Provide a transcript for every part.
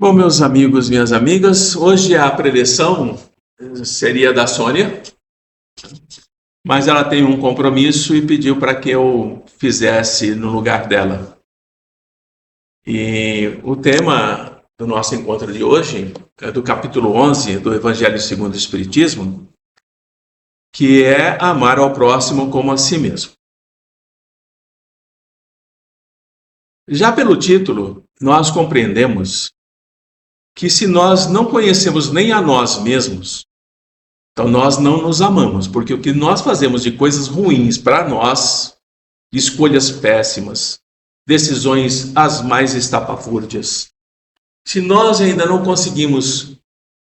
Bom, meus amigos, minhas amigas, hoje a preleção seria da Sônia, mas ela tem um compromisso e pediu para que eu fizesse no lugar dela. E o tema do nosso encontro de hoje é do capítulo 11 do Evangelho segundo o Espiritismo, que é amar ao próximo como a si mesmo. Já pelo título, nós compreendemos que se nós não conhecemos nem a nós mesmos, então nós não nos amamos, porque o que nós fazemos de coisas ruins para nós, escolhas péssimas, decisões as mais estapafúrdias, se nós ainda não conseguimos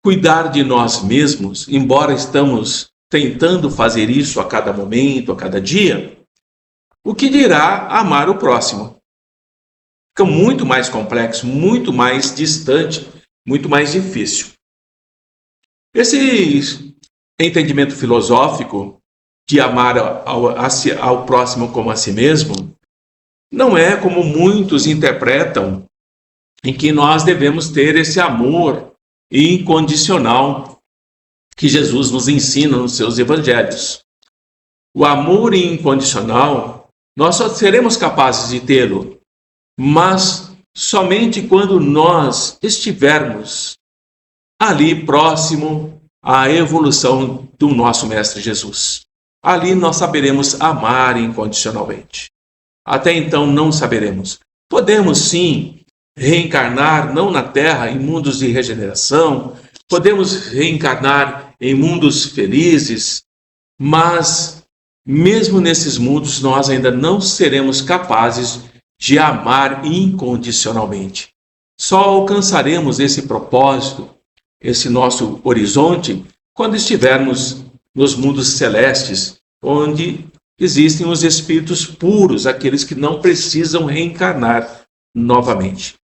cuidar de nós mesmos, embora estamos tentando fazer isso a cada momento, a cada dia, o que dirá amar o próximo? Fica muito mais complexo, muito mais distante, muito mais difícil. Esse entendimento filosófico de amar ao próximo como a si mesmo não é como muitos interpretam, em que nós devemos ter esse amor incondicional que Jesus nos ensina nos seus evangelhos. O amor incondicional, nós só seremos capazes de tê-lo, mas somente quando nós estivermos ali próximo à evolução do nosso Mestre Jesus. Ali nós saberemos amar incondicionalmente. Até então não saberemos. Podemos sim reencarnar, não na Terra, em mundos de regeneração, podemos reencarnar em mundos felizes, mas mesmo nesses mundos nós ainda não seremos capazes de amar incondicionalmente. Só alcançaremos esse propósito, esse nosso horizonte, quando estivermos nos mundos celestes, onde existem os espíritos puros, aqueles que não precisam reencarnar novamente.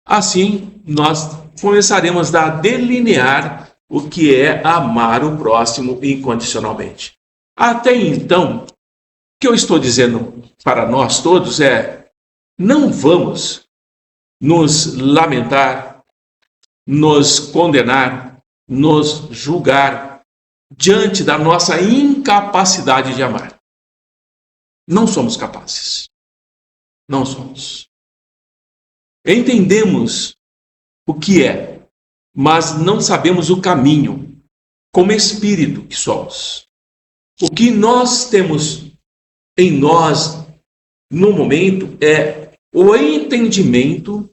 Assim, nós começaremos a delinear o que é amar o próximo incondicionalmente. Até então, o que eu estou dizendo para nós todos é: não vamos nos lamentar, nos condenar, nos julgar diante da nossa incapacidade de amar. Não somos capazes. Não somos. Entendemos o que é, mas não sabemos o caminho, como espírito que somos. O que nós temos em nós, no momento, é o entendimento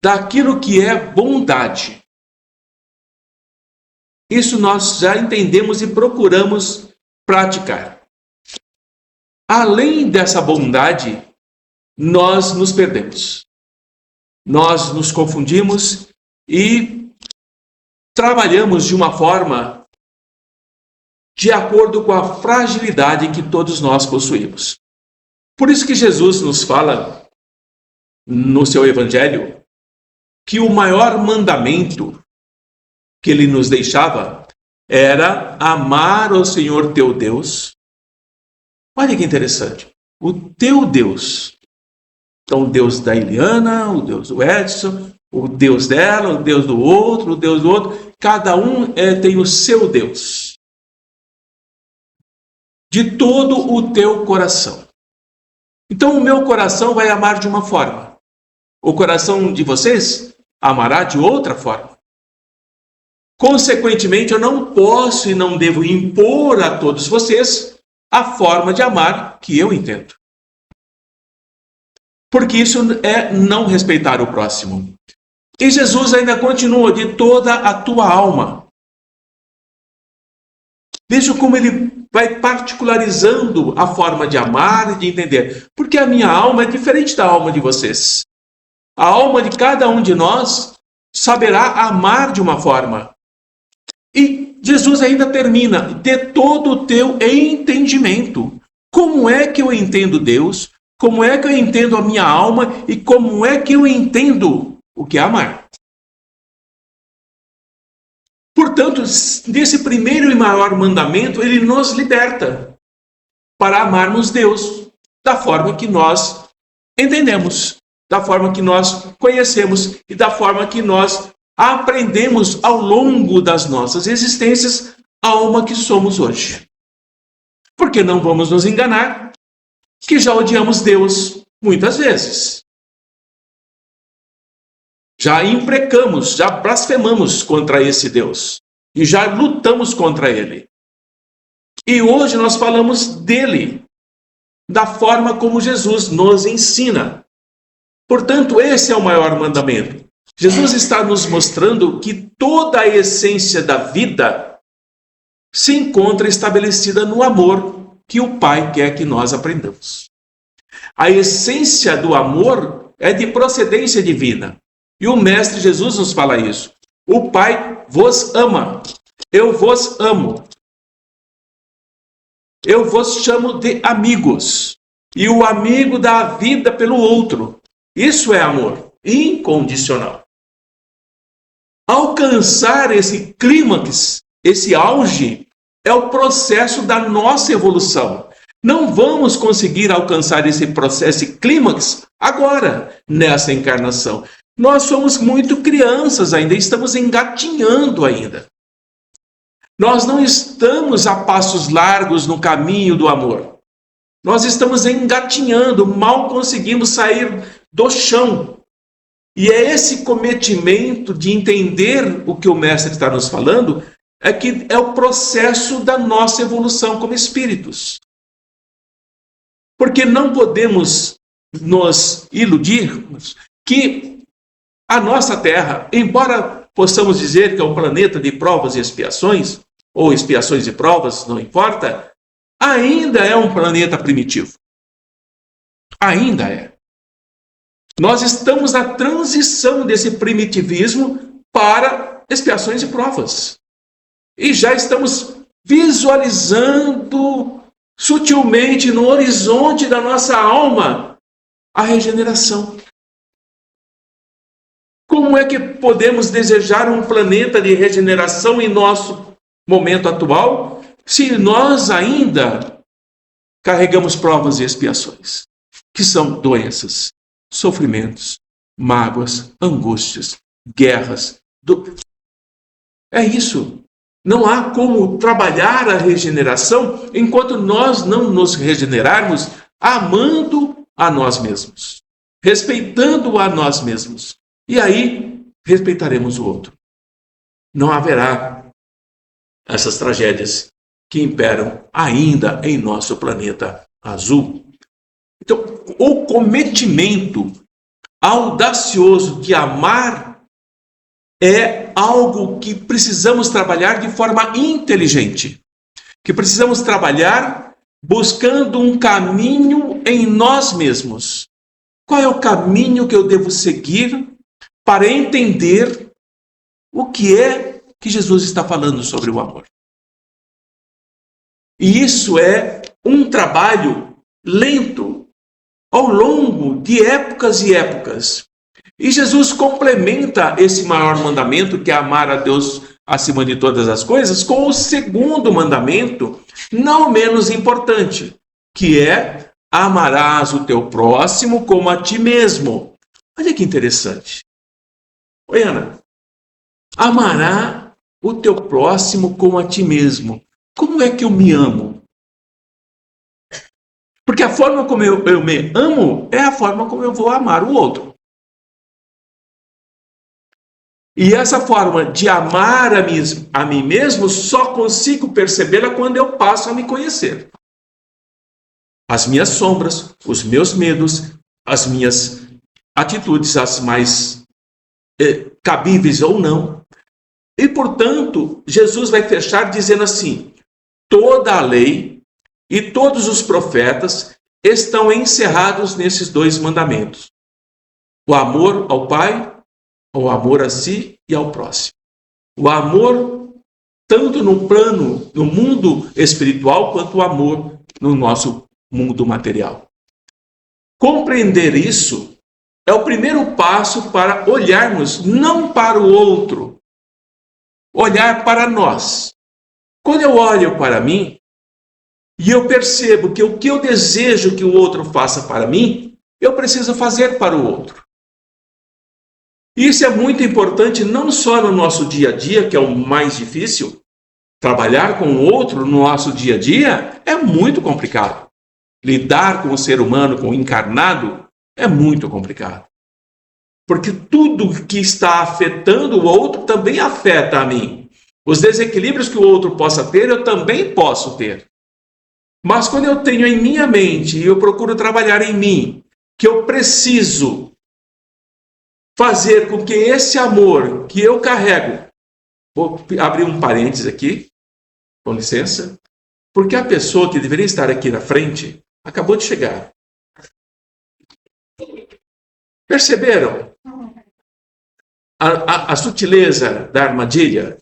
daquilo que é bondade. Isso nós já entendemos e procuramos praticar. Além dessa bondade, nós nos perdemos. Nós nos confundimos e trabalhamos de uma forma de acordo com a fragilidade que todos nós possuímos. Por isso que Jesus nos fala no seu evangelho que o maior mandamento que ele nos deixava era amar o Senhor teu Deus. Olha que interessante. O teu Deus. Então, o Deus da Eliana, o Deus do Edson, o Deus dela, o Deus do outro, cada um tem o seu Deus. De todo o teu coração. Então, o meu coração vai amar de uma forma. O coração de vocês amará de outra forma. Consequentemente, eu não posso e não devo impor a todos vocês a forma de amar que eu entendo. Porque isso é não respeitar o próximo. E Jesus ainda continua: de toda a tua alma. Veja como ele vai particularizando a forma de amar e de entender. Porque a minha alma é diferente da alma de vocês. A alma de cada um de nós saberá amar de uma forma. E Jesus ainda termina: de todo o teu entendimento. Como é que eu entendo Deus? Como é que eu entendo a minha alma? E como é que eu entendo o que é amar? Portanto, nesse primeiro e maior mandamento, ele nos liberta para amarmos Deus da forma que nós entendemos, da forma que nós conhecemos e da forma que nós aprendemos ao longo das nossas existências a alma que somos hoje. Porque não vamos nos enganar que já odiamos Deus muitas vezes. Já imprecamos, já blasfemamos contra esse Deus. E já lutamos contra ele. E hoje nós falamos dele, da forma como Jesus nos ensina. Portanto, esse é o maior mandamento. Jesus está nos mostrando que toda a essência da vida se encontra estabelecida no amor que o Pai quer que nós aprendamos. A essência do amor é de procedência divina. E o Mestre Jesus nos fala isso. O Pai vos ama. Eu vos amo. Eu vos chamo de amigos. E o amigo dá a vida pelo outro. Isso é amor incondicional. Alcançar esse clímax, esse auge, é o processo da nossa evolução. Não vamos conseguir alcançar esse processo, esse clímax, agora, nessa encarnação. Nós somos muito crianças ainda, estamos engatinhando ainda. Nós não estamos a passos largos no caminho do amor. Nós estamos engatinhando, mal conseguimos sair do chão. E é esse cometimento de entender o que o Mestre está nos falando, é que é o processo da nossa evolução como espíritos. Porque não podemos nos iludirmos que a nossa Terra, embora possamos dizer que é um planeta de provas e expiações, ou expiações e provas, não importa, ainda é um planeta primitivo. Ainda é. Nós estamos na transição desse primitivismo para expiações e provas. E já estamos visualizando sutilmente no horizonte da nossa alma a regeneração. Como é que podemos desejar um planeta de regeneração em nosso momento atual, se nós ainda carregamos provas e expiações, que são doenças, sofrimentos, mágoas, angústias, guerras. É isso. Não há como trabalhar a regeneração enquanto nós não nos regenerarmos amando a nós mesmos, respeitando a nós mesmos. E aí respeitaremos o outro. Não haverá essas tragédias que imperam ainda em nosso planeta azul. Então, o cometimento audacioso de amar é algo que precisamos trabalhar de forma inteligente, que precisamos trabalhar buscando um caminho em nós mesmos. Qual é o caminho que eu devo seguir para entender o que é que Jesus está falando sobre o amor? E isso é um trabalho lento, ao longo de épocas e épocas. E Jesus complementa esse maior mandamento, que é amar a Deus acima de todas as coisas, com o segundo mandamento, não menos importante, que é amarás o teu próximo como a ti mesmo. Olha que interessante. Oi, Ana. Amará o teu próximo como a ti mesmo. Como é que eu me amo? Porque a forma como eu me amo é a forma como eu vou amar o outro. E essa forma de amar a mim mesmo só consigo percebê-la quando eu passo a me conhecer. As minhas sombras, os meus medos, as minhas atitudes, as mais cabíveis ou não. E, portanto, Jesus vai fechar dizendo assim: toda a lei e todos os profetas estão encerrados nesses dois mandamentos. O amor ao Pai, o amor a si e ao próximo. O amor tanto no plano, no mundo espiritual, quanto o amor no nosso mundo material. Compreender isso é o primeiro passo para olharmos não para o outro, olhar para nós. Quando eu olho para mim e eu percebo que o que eu desejo que o outro faça para mim, eu preciso fazer para o outro. Isso é muito importante não só no nosso dia a dia, que é o mais difícil. Trabalhar com o outro no nosso dia a dia é muito complicado. Lidar com o ser humano, com o encarnado, é muito complicado. Porque tudo que está afetando o outro também afeta a mim. Os desequilíbrios que o outro possa ter, eu também posso ter. Mas quando eu tenho em minha mente, e eu procuro trabalhar em mim, que eu preciso fazer com que esse amor que eu carrego, vou abrir um parênteses aqui, com licença, porque a pessoa que deveria estar aqui na frente acabou de chegar. Perceberam a sutileza da armadilha?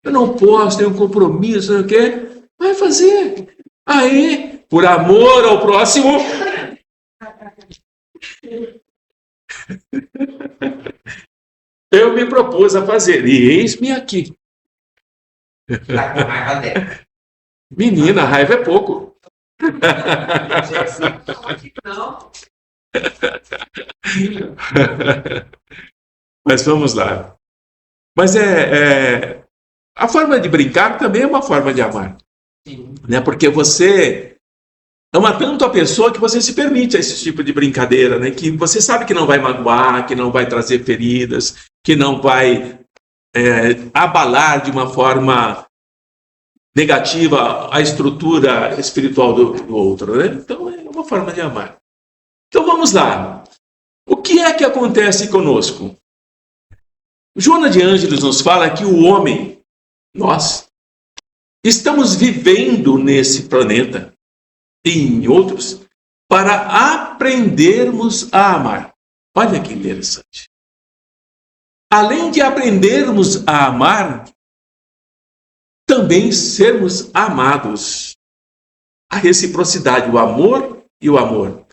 Eu não posso, tenho um compromisso, não quer? Vai fazer. Aí, por amor ao próximo, eu me propus a fazer. E eis-me aqui. Tá com raiva dela. Menina, raiva é pouco. Não. Mas vamos lá. Mas a forma de brincar também é uma forma de amar. Sim. Né? Porque você ama tanto a pessoa que você se permite esse tipo de brincadeira, né? Que você sabe que não vai magoar, que não vai trazer feridas, que não vai abalar de uma forma negativa a estrutura espiritual do outro. Né? Então é uma forma de amar. Então vamos lá. O que é que acontece conosco? Joana de Ângeles nos fala que o homem, nós, estamos vivendo nesse planeta e em outros para aprendermos a amar. Olha que interessante. Além de aprendermos a amar, também sermos amados. A reciprocidade, o amor e o amor.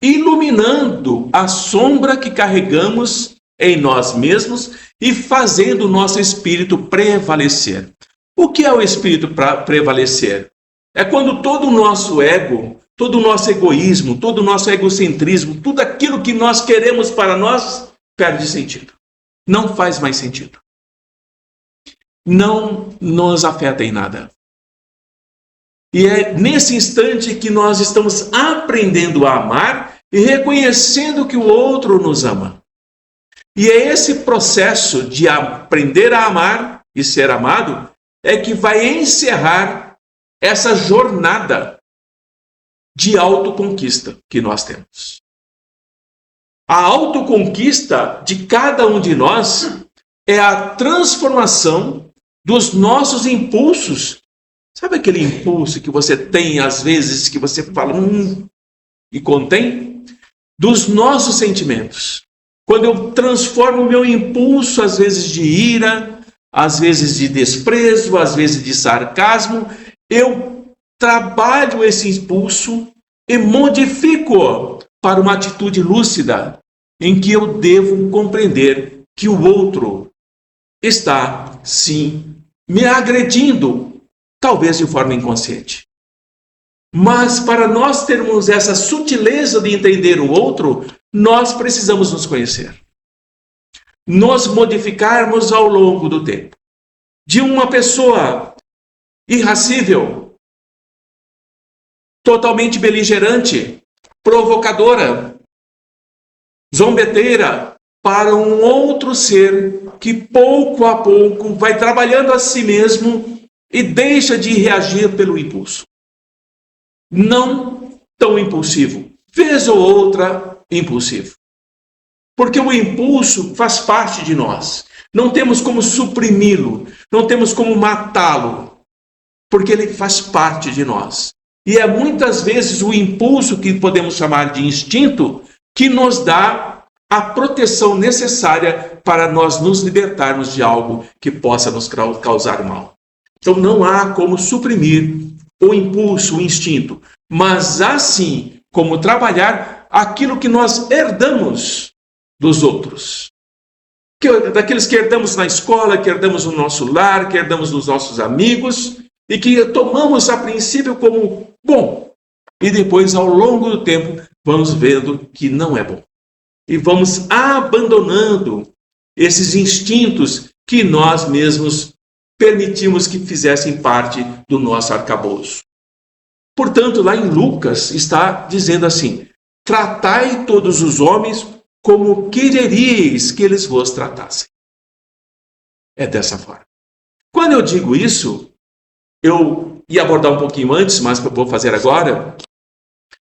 Iluminando a sombra que carregamos em nós mesmos e fazendo o nosso espírito prevalecer. O que é o espírito prevalecer? É quando todo o nosso ego, todo o nosso egoísmo, todo o nosso egocentrismo, tudo aquilo que nós queremos para nós, perde sentido. Não faz mais sentido. Não nos afeta em nada. E é nesse instante que nós estamos aprendendo a amar e reconhecendo que o outro nos ama. E é esse processo de aprender a amar e ser amado é que vai encerrar essa jornada de autoconquista que nós temos. A autoconquista de cada um de nós é a transformação dos nossos impulsos. Sabe aquele impulso que você tem às vezes que você fala e contém? Dos nossos sentimentos. Quando eu transformo o meu impulso, às vezes de ira, às vezes de desprezo, às vezes de sarcasmo, eu trabalho esse impulso e modifico para uma atitude lúcida, em que eu devo compreender que o outro está, sim, me agredindo, talvez de forma inconsciente. Mas para nós termos essa sutileza de entender o outro, nós precisamos nos conhecer. Nos modificarmos ao longo do tempo. De uma pessoa irracível, totalmente beligerante, provocadora, zombeteira, para um outro ser que pouco a pouco vai trabalhando a si mesmo e deixa de reagir pelo impulso. Não tão impulsivo, vez ou outra impulsivo. Porque o impulso faz parte de nós. Não temos como suprimi-lo, não temos como matá-lo, porque ele faz parte de nós. E é muitas vezes o impulso, que podemos chamar de instinto, que nos dá a proteção necessária para nós nos libertarmos de algo que possa nos causar mal. Então não há como suprimir o impulso, o instinto, mas há sim como trabalhar aquilo que nós herdamos dos outros. Daqueles que herdamos na escola, que herdamos no nosso lar, que herdamos nos nossos amigos, e que tomamos a princípio como bom. E depois, ao longo do tempo, vamos vendo que não é bom. e vamos abandonando esses instintos que nós mesmos permitimos que fizessem parte do nosso arcabouço. Portanto, lá em Lucas está dizendo assim: tratai todos os homens como quereríeis que eles vos tratassem. É dessa forma. Quando eu digo isso, eu ia abordar um pouquinho antes, mas eu vou fazer agora.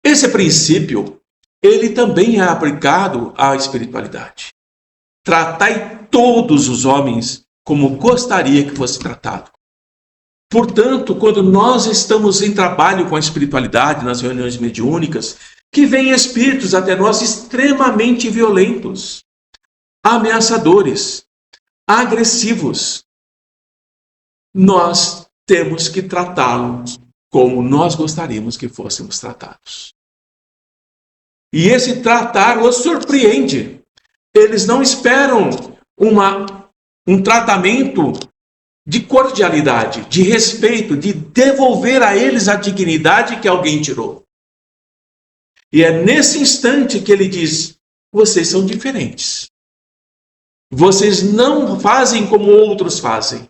Esse princípio, ele também é aplicado à espiritualidade. Tratai todos os homens como gostaria que fosse tratado. Portanto, quando nós estamos em trabalho com a espiritualidade, nas reuniões mediúnicas, que vêm espíritos até nós extremamente violentos, ameaçadores, agressivos, nós temos que tratá-los como nós gostaríamos que fôssemos tratados. E esse tratar os surpreende. Eles não esperam um tratamento de cordialidade, de respeito, de devolver a eles a dignidade que alguém tirou. E é nesse instante que ele diz: vocês são diferentes. Vocês não fazem como outros fazem.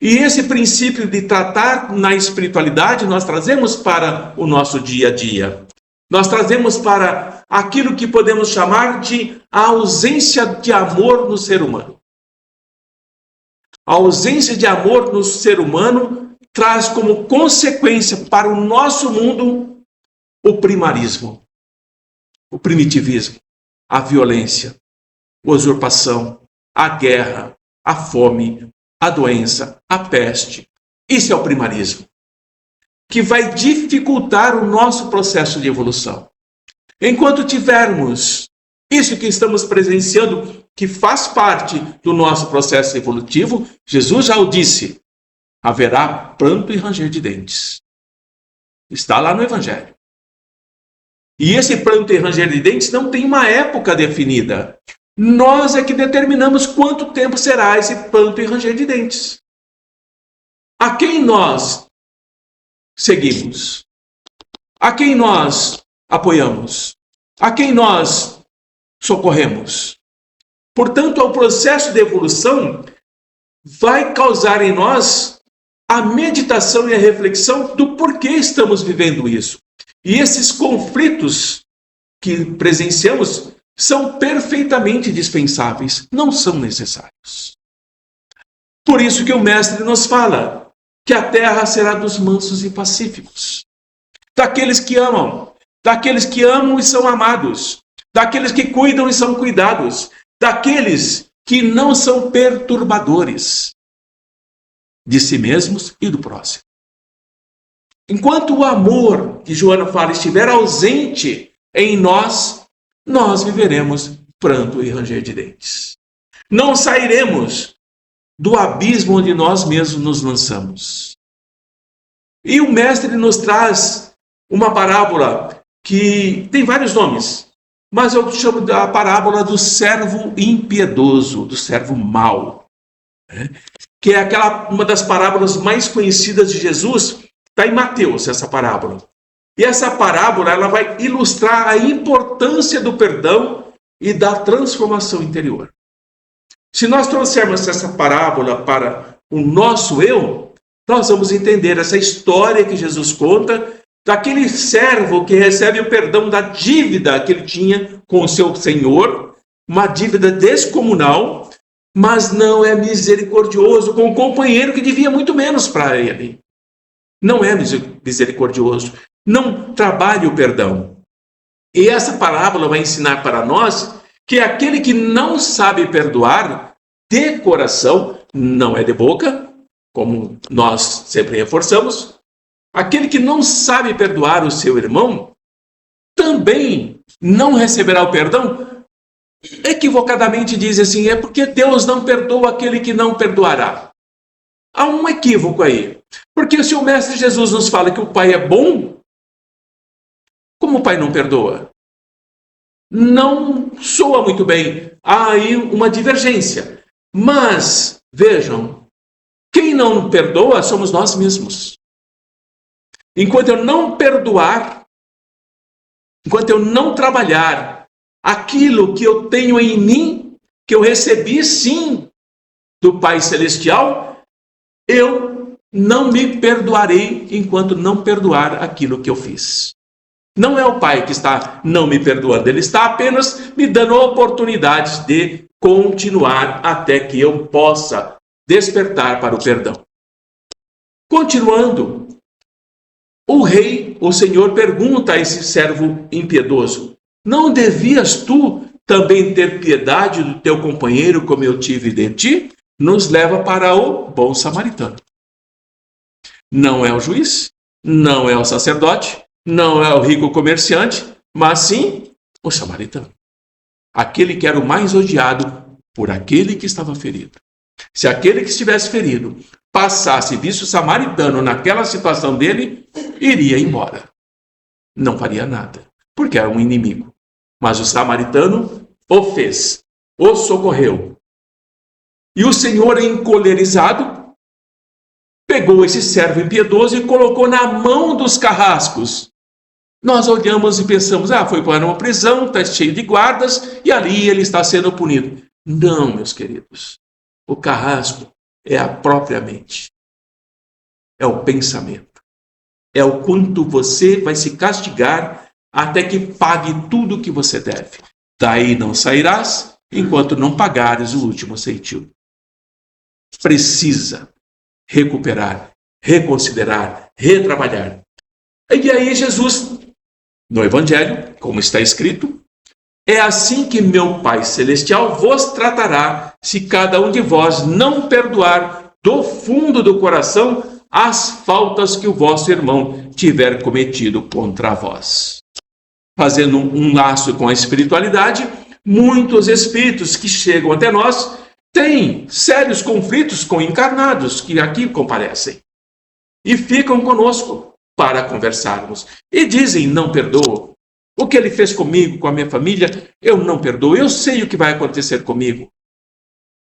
E esse princípio de tratar na espiritualidade nós trazemos para o nosso dia a dia. Nós trazemos para aquilo que podemos chamar de a ausência de amor no ser humano. A ausência de amor no ser humano traz como consequência para o nosso mundo o primarismo, o primitivismo, a violência, a usurpação, a guerra, a fome, a doença, a peste. Isso é o primarismo, que vai dificultar o nosso processo de evolução. Enquanto tivermos isso que estamos presenciando, que faz parte do nosso processo evolutivo, Jesus já o disse: haverá pranto e ranger de dentes. Está lá no Evangelho. E esse pranto e ranger de dentes não tem uma época definida. Nós é que determinamos quanto tempo será esse pranto e ranger de dentes. A quem nós seguimos? A quem nós apoiamos? A quem nós socorremos? Portanto, o processo de evolução vai causar em nós a meditação e a reflexão do porquê estamos vivendo isso. E esses conflitos que presenciamos são perfeitamente dispensáveis, não são necessários. Por isso que o Mestre nos fala que a terra será dos mansos e pacíficos, daqueles que amam e são amados, daqueles que cuidam e são cuidados, daqueles que não são perturbadores de si mesmos e do próximo. Enquanto o amor, que Joana fala, estiver ausente em nós, nós viveremos pranto e ranger de dentes. Não sairemos do abismo onde nós mesmos nos lançamos. E o Mestre nos traz uma parábola que tem vários nomes, mas eu chamo da parábola do servo impiedoso, do servo mau, que é uma das parábolas mais conhecidas de Jesus. Está em Mateus essa parábola. E essa parábola ela vai ilustrar a importância do perdão e da transformação interior. Se nós trouxermos essa parábola para o nosso eu, nós vamos entender essa história que Jesus conta daquele servo que recebe o perdão da dívida que ele tinha com o seu senhor, uma dívida descomunal, mas não é misericordioso com o companheiro que devia muito menos para ele. Não é misericordioso, não trabalha o perdão. E essa parábola vai ensinar para nós que aquele que não sabe perdoar de coração, não é de boca, como nós sempre reforçamos, aquele que não sabe perdoar o seu irmão, também não receberá o perdão. Equivocadamente diz assim, é porque Deus não perdoa aquele que não perdoará. Há um equívoco aí. Porque se o Mestre Jesus nos fala que o Pai é bom, como o Pai não perdoa? Não soa muito bem. Há aí uma divergência. Mas, vejam, quem não perdoa somos nós mesmos. Enquanto eu não perdoar, enquanto eu não trabalhar aquilo que eu tenho em mim, que eu recebi sim do Pai Celestial, eu não me perdoarei enquanto não perdoar aquilo que eu fiz. Não é o Pai que está não me perdoando, Ele está apenas me dando oportunidades de continuar até que eu possa despertar para o perdão. Continuando, o Senhor pergunta a esse servo impiedoso: não devias tu também ter piedade do teu companheiro como eu tive de ti? Nos leva para o bom samaritano. Não é o juiz, não é o sacerdote, não é o rico comerciante, mas sim o samaritano. Aquele que era o mais odiado por aquele que estava ferido. Se aquele que estivesse ferido passasse e visse o samaritano naquela situação dele, iria embora. Não faria nada, porque era um inimigo. Mas o samaritano o fez, o socorreu. E o Senhor, encolerizado, pegou esse servo impiedoso e colocou na mão dos carrascos. Nós olhamos e pensamos, foi para uma prisão, está cheio de guardas, e ali ele está sendo punido. Não, meus queridos. O carrasco é a própria mente. É o pensamento. É o quanto você vai se castigar até que pague tudo o que você deve. Daí não sairás enquanto não pagares o último centavo. Precisa recuperar, reconsiderar, retrabalhar. E aí Jesus, no Evangelho, como está escrito, é assim que meu Pai Celestial vos tratará, se cada um de vós não perdoar do fundo do coração as faltas que o vosso irmão tiver cometido contra vós. Fazendo um laço com a espiritualidade, muitos espíritos que chegam até nós têm sérios conflitos com encarnados que aqui comparecem e ficam conosco para conversarmos e dizem: não perdoo. O que ele fez comigo, com a minha família, eu não perdoo. Eu sei o que vai acontecer comigo.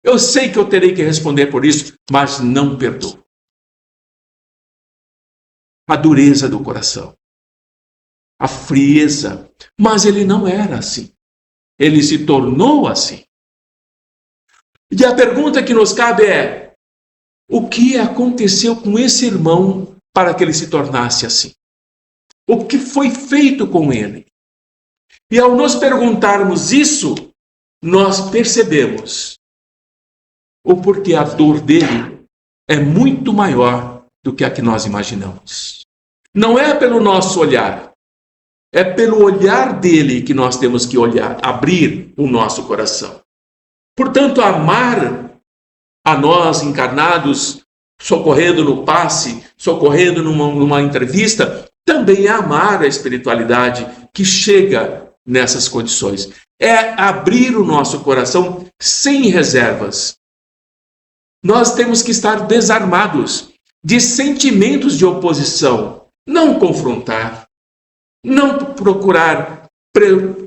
Eu sei que eu terei que responder por isso, mas não perdoo. A dureza do coração, a frieza. Mas ele não era assim. Ele se tornou assim. E a pergunta que nos cabe é: o que aconteceu com esse irmão para que ele se tornasse assim? O que foi feito com ele? E ao nos perguntarmos isso, nós percebemos o porquê a dor dele é muito maior do que a que nós imaginamos. Não é pelo nosso olhar, é pelo olhar dele que nós temos que olhar, abrir o nosso coração. Portanto, amar a nós encarnados, socorrendo no passe, socorrendo numa entrevista, também é amar a espiritualidade que chega nessas condições. É abrir o nosso coração sem reservas. Nós temos que estar desarmados de sentimentos de oposição, não confrontar, não procurar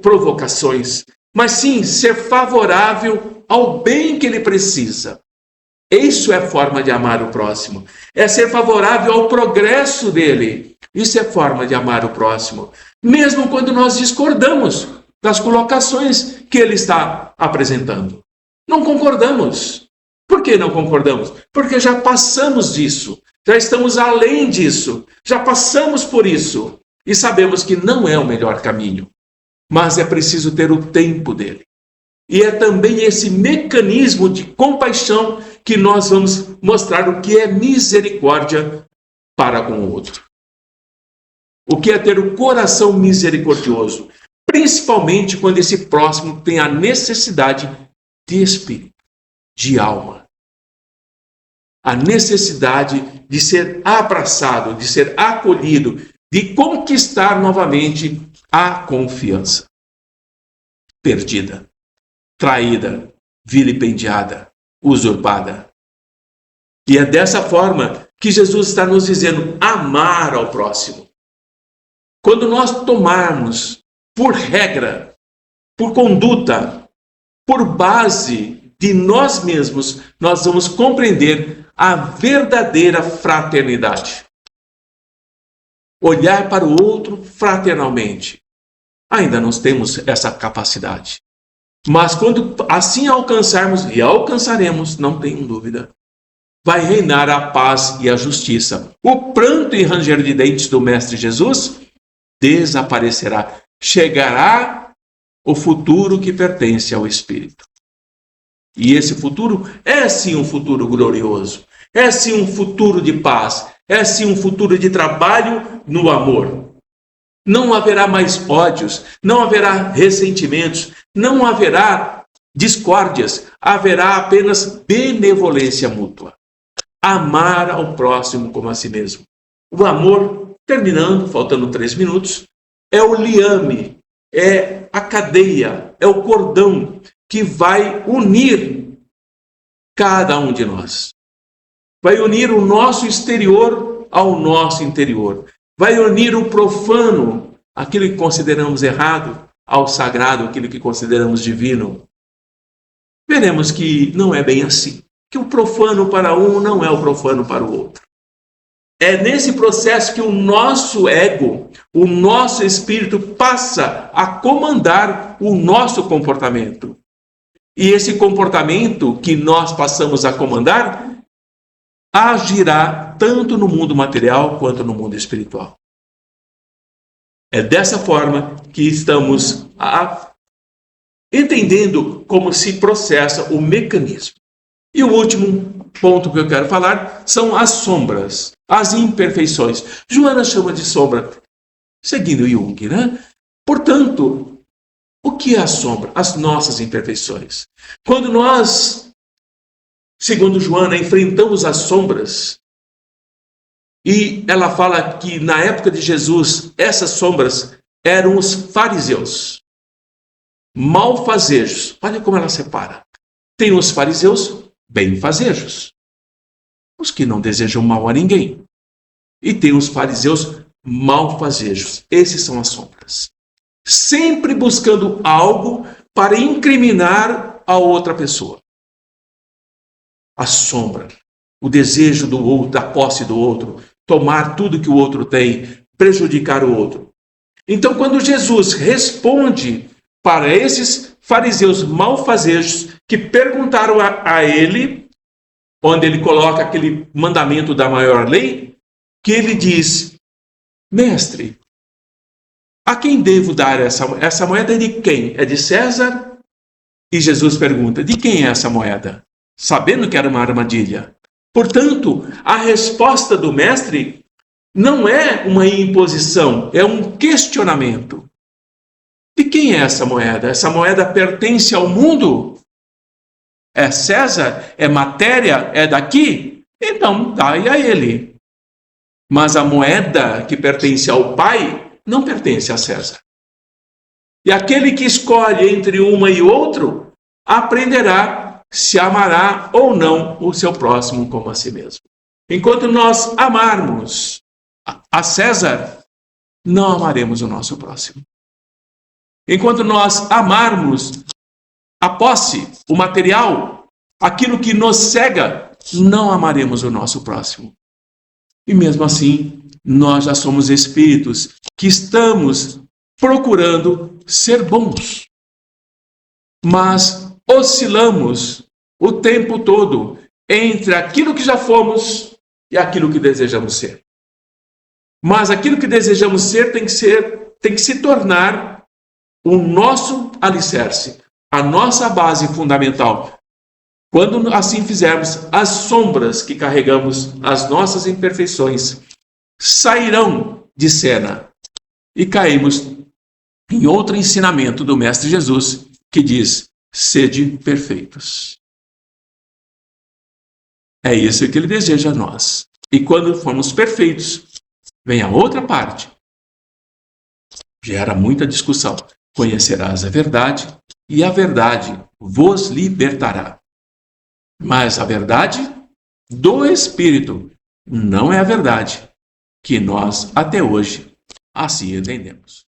provocações, mas sim ser favorável ao bem que ele precisa. Isso é forma de amar o próximo. É ser favorável ao progresso dele. Isso é forma de amar o próximo. Mesmo quando nós discordamos das colocações que ele está apresentando. Não concordamos. Por que não concordamos? Porque já passamos disso. Já estamos além disso. Já passamos por isso. E sabemos que não é o melhor caminho. Mas é preciso ter o tempo dele. E é também esse mecanismo de compaixão que nós vamos mostrar o que é misericórdia para com o outro. O que é ter o coração misericordioso, principalmente quando esse próximo tem a necessidade de espírito, de alma. A necessidade de ser abraçado, de ser acolhido, de conquistar novamente a confiança. Perdida, traída, vilipendiada, usurpada. E é dessa forma que Jesus está nos dizendo amar ao próximo. Quando nós tomarmos por regra, por conduta, por base de nós mesmos, nós vamos compreender a verdadeira fraternidade. Olhar para o outro fraternalmente. Ainda não temos essa capacidade. Mas quando assim alcançarmos, e alcançaremos, não tenho dúvida, vai reinar a paz e a justiça. O pranto e ranger de dentes do Mestre Jesus desaparecerá. Chegará o futuro que pertence ao Espírito. E esse futuro é sim um futuro glorioso. É sim um futuro de paz. É sim um futuro de trabalho no amor. Não haverá mais ódios, não haverá ressentimentos, não haverá discórdias, haverá apenas benevolência mútua. Amar ao próximo como a si mesmo. O amor, terminando, faltando 3 minutos, é o liame, é a cadeia, é o cordão que vai unir cada um de nós. Vai unir o nosso exterior ao nosso interior. Vai unir o profano, aquilo que consideramos errado, ao sagrado, aquilo que consideramos divino. Veremos que não é bem assim. Que o profano para um não é o profano para o outro. É nesse processo que o nosso ego, o nosso espírito passa a comandar o nosso comportamento. E esse comportamento que nós passamos a comandar agirá tanto no mundo material quanto no mundo espiritual. É dessa forma que estamos entendendo como se processa o mecanismo. E o último ponto que eu quero falar são as sombras, as imperfeições. Joana chama de sombra, seguindo Jung, né? Portanto, o que é a sombra? As nossas imperfeições. Quando nós, segundo Joana, enfrentamos as sombras, e ela fala que na época de Jesus, essas sombras eram os fariseus, malfazejos. Olha como ela separa. Tem os fariseus benfazejos, os que não desejam mal a ninguém. E tem os fariseus malfazejos. Esses são as sombras. Sempre buscando algo para incriminar a outra pessoa. A sombra, o desejo do outro, da posse do outro, tomar tudo que o outro tem, prejudicar o outro. Então, quando Jesus responde para esses fariseus malfazejos que perguntaram a ele, onde ele coloca aquele mandamento da maior lei, que ele diz: mestre, a quem devo dar essa moeda? É de quem? É de César? E Jesus pergunta: de quem é essa moeda? Sabendo que era uma armadilha. Portanto, a resposta do mestre não é uma imposição, é um questionamento. De quem é essa moeda? Essa moeda pertence ao mundo? É César? É matéria? É daqui? Então, dai a ele. Mas a moeda que pertence ao Pai não pertence a César. E aquele que escolhe entre uma e outro aprenderá se amará ou não o seu próximo como a si mesmo. Enquanto nós amarmos a César, não amaremos o nosso próximo. Enquanto nós amarmos a posse, o material, aquilo que nos cega, não amaremos o nosso próximo. E mesmo assim, nós já somos espíritos que estamos procurando ser bons. Mas oscilamos o tempo todo entre aquilo que já fomos e aquilo que desejamos ser. Mas aquilo que desejamos ser tem que se tornar o nosso alicerce, a nossa base fundamental. Quando assim fizermos, as sombras que carregamos, as nossas imperfeições, sairão de cena e caímos em outro ensinamento do Mestre Jesus, que diz: sede perfeitos. É isso que ele deseja a nós. E quando formos perfeitos, vem a outra parte. Gera muita discussão. Conhecerás a verdade, e a verdade vos libertará. Mas a verdade do Espírito não é a verdade que nós até hoje assim entendemos.